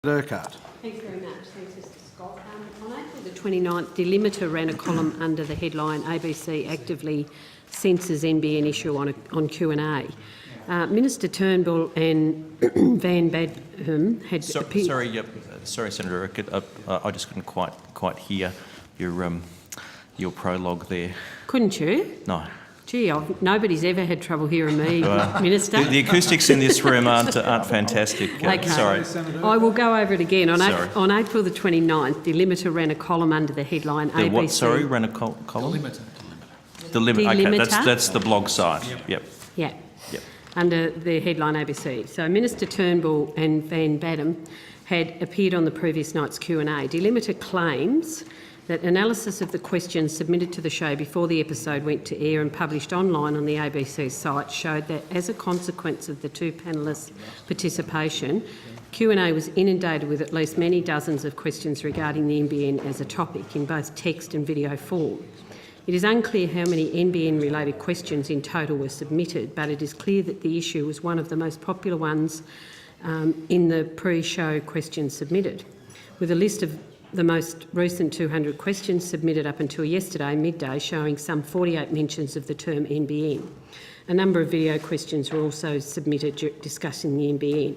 Urquhart. Thanks very much. Thanks, Mr Scott. On April the 29th, Delimiter ran a column under the headline ABC actively censors NBN issue on Q&A. Minister Turnbull and Van Badham had appeared... Sorry, Senator Urquhart. I just couldn't quite hear your prologue there. Couldn't you? No. Gee, nobody's ever had trouble hearing me, Minister. The acoustics in this room aren't fantastic. Okay. Sorry. I will go over it again. On April the 29th, Delimiter ran a column under the headline ABC... What? Sorry, ran a column? Delimiter. Delimiter. Okay, that's the blog site. Yep. Yeah. Yep. Under the headline ABC. So Minister Turnbull and Van Badham had appeared on the previous night's Q&A. Delimiter claims that analysis of the questions submitted to the show before the episode went to air and published online on the ABC site showed that as a consequence of the two panellists' participation, Q&A was inundated with at least many dozens of questions regarding the NBN as a topic in both text and video form. It is unclear how many NBN-related questions in total were submitted, but it is clear that the issue was one of the most popular ones in the pre-show questions submitted. With a list of the most recent 200 questions submitted up until yesterday midday showing some 48 mentions of the term NBN. A number of video questions were also submitted discussing the NBN.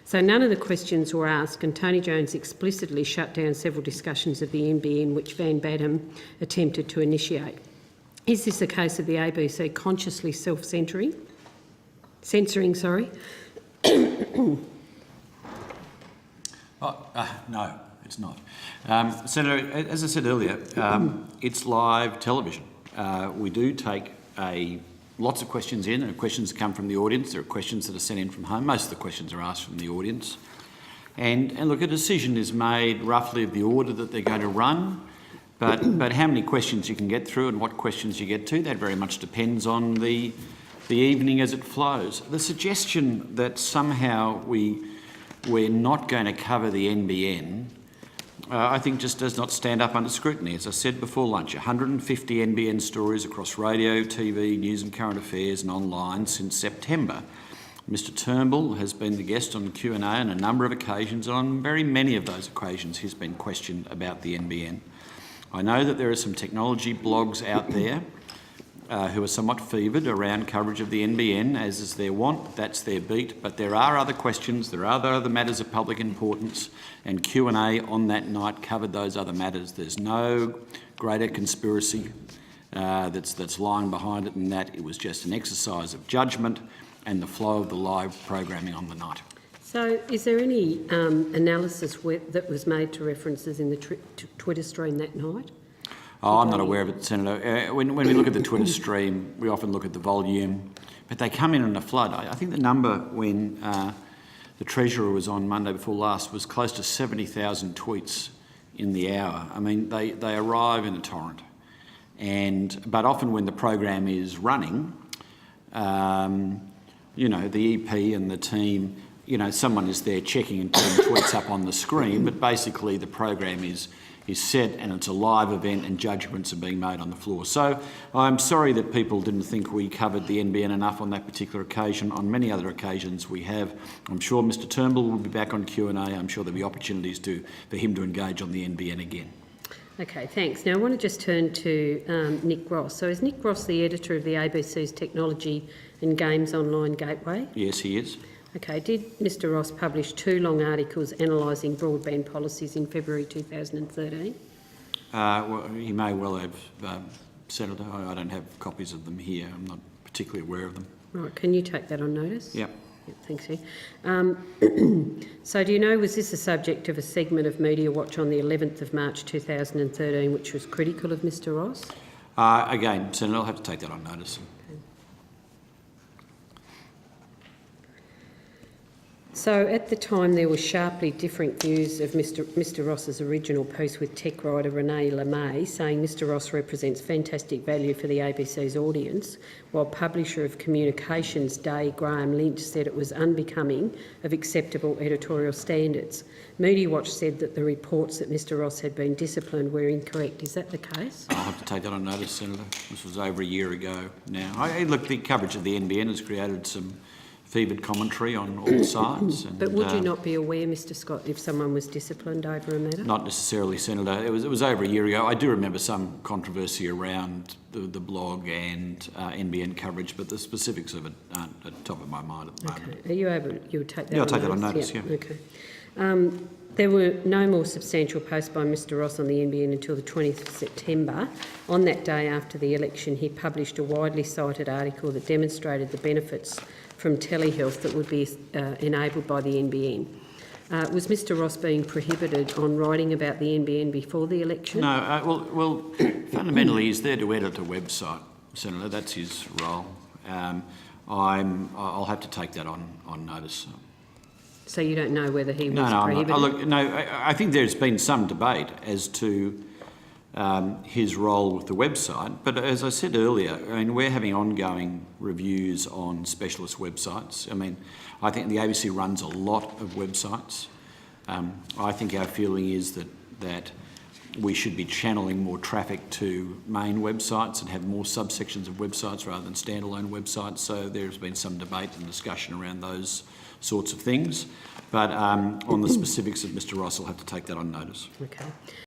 So none of the questions were asked, and Tony Jones explicitly shut down several discussions of the NBN which Van Badham attempted to initiate. Is this a case of the ABC consciously censoring? No, it's not. Senator, as I said earlier, it's live television. We do take lots of questions in, and questions come from the audience. There are questions that are sent in from home. Most of the questions are asked from the audience. And look, a decision is made roughly of the order that they're going to run, but how many questions you can get through and what questions you get to, that very much depends on the evening as it flows. The suggestion that somehow we're not going to cover the NBN, I think just does not stand up under scrutiny. As I said before lunch, 150 NBN stories across radio, TV, news and current affairs and online since September. Mr Turnbull has been the guest on Q&A on a number of occasions, and on very many of those occasions he's been questioned about the NBN. I know that there are some technology blogs out there who are somewhat fevered around coverage of the NBN, as is their wont, that's their beat, but there are other questions, there are other matters of public importance, and Q&A on that night covered those other matters. There's no greater conspiracy that's lying behind it than that. It was just an exercise of judgment and the flow of the live programming on the night. So is there any analysis that was made to references in the Twitter stream that night? Oh, I'm not aware of it, Senator. When we look at the Twitter stream, we often look at the volume, but they come in a flood. I think the number when the Treasurer was on Monday before last was close to 70,000 tweets in the hour. I mean, they arrive in a torrent. But often when the program is running, the EP and the team, someone is there checking and putting tweets up on the screen, but basically the program is set and it's a live event and judgments are being made on the floor. So I'm sorry that people didn't think we covered the NBN enough on that particular occasion. On many other occasions we have. I'm sure Mr Turnbull will be back on Q&A. I'm sure there'll be opportunities for him to engage on the NBN again. Okay, thanks. Now I want to just turn to Nick Ross. So is Nick Ross the editor of the ABC's Technology and Games Online Gateway? Yes, he is. Okay, did Mr Ross publish 2 long articles analysing broadband policies in February 2013? Well, he may well have, Senator. I don't have copies of them here. I'm not particularly aware of them. Right, can you take that on notice? Yep. Thanks, Ian. So do you know, was this a subject of a segment of Media Watch on the 11th of March 2013 which was critical of Mr Ross? Again, Senator, I'll have to take that on notice. So at the time there were sharply different views of Mr Ross's original piece with tech writer Renee LeMay saying Mr Ross represents fantastic value for the ABC's audience, while publisher of Communications Day Graham Lynch said it was unbecoming of acceptable editorial standards. Media Watch said that the reports that Mr Ross had been disciplined were incorrect. Is that the case? I'll have to take that on notice, Senator. This was over a year ago now. Look, the coverage of the NBN has created some fevered commentary on all sides. And, But would you not be aware, Mr Scott, if someone was disciplined over a matter? Not necessarily, Senator. It was over a year ago. I do remember some controversy around the blog and NBN coverage, but the specifics of it aren't at the top of my mind at the moment. Okay. Are you able, you would take that Yeah, I'll on take that on notice? notice, yeah. Okay. There were no more substantial posts by Mr Ross on the NBN until the 20th of September. On that day after the election, he published a widely cited article that demonstrated the benefits from telehealth that would be enabled by the NBN. Was Mr Ross being prohibited on writing about the NBN before the election? No, well, fundamentally he's there to edit a website, Senator. That's his role. I'll have to take that on notice. So you don't know whether he was No, prohibited? I think there's been some debate as to his role with the website, but as I said earlier, I mean, we're having ongoing reviews on specialist websites. I mean, I think the ABC runs a lot of websites. I think our feeling is that we should be channeling more traffic to main websites and have more subsections of websites rather than standalone websites. So there's been some debate and discussion around those sorts of things. But on the specifics of Mr Ross, I'll have to take that on notice. Okay.